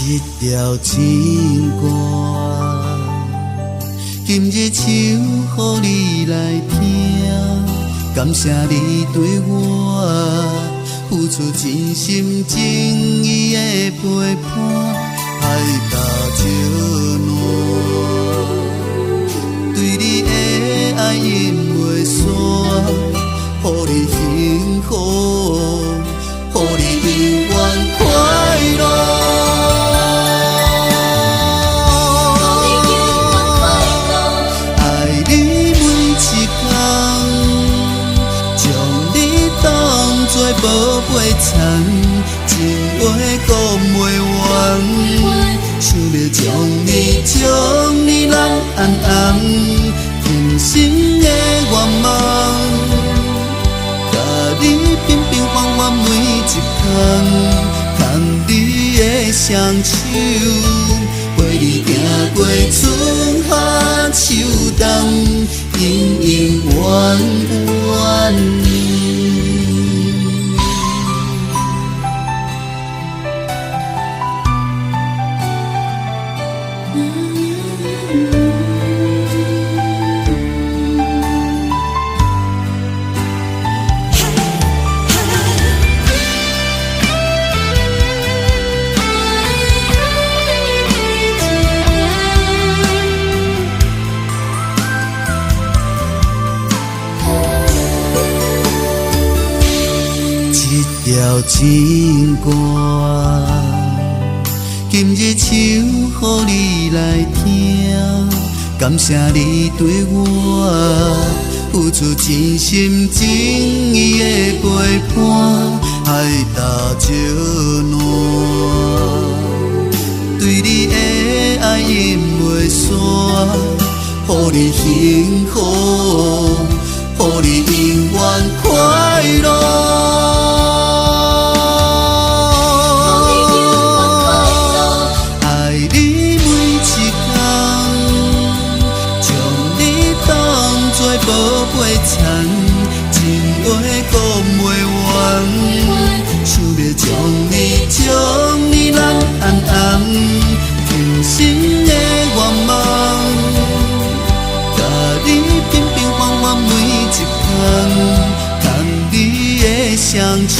一条情歌，今日唱予你来听，感谢你对我付出真心真意的陪伴，爱到笑浓，对你的爱因袂散，予你幸福，予你永远快乐。宝贝田，情话讲袂完，想要将你人安安，平心的愿望，甲你平平凡凡每一天，牵你的双手，陪你行过春夏秋冬，永永远远。一条情歌，今日唱予你来听，感谢你对我付出真心真意的陪伴，爱到笑浓，对你的爱因袂散，予你幸福，予你永远快乐。宝贝田，情话讲袂完，想要将你人安安，平心的愿望，甲你平平凡凡每一天，牵你的双手，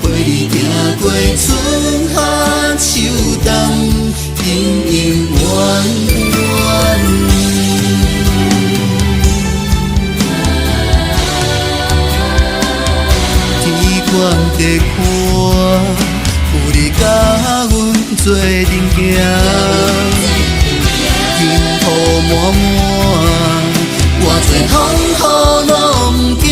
陪你行过春夏秋冬，永永远远。我地看，有你甲阮做阵行，幸福满满，偌多风雨拢毋惊。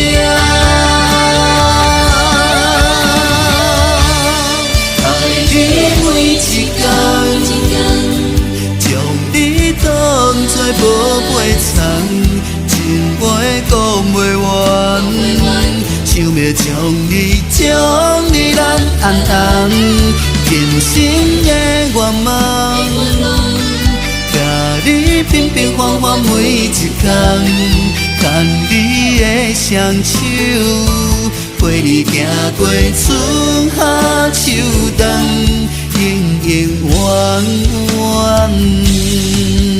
爱你每一天，将你当作宝贝田，情话讲袂完。想要将你人安安，平心的愿望，甲你平平凡凡每一天，牵你的双手，陪你行过春夏秋冬，永永远远。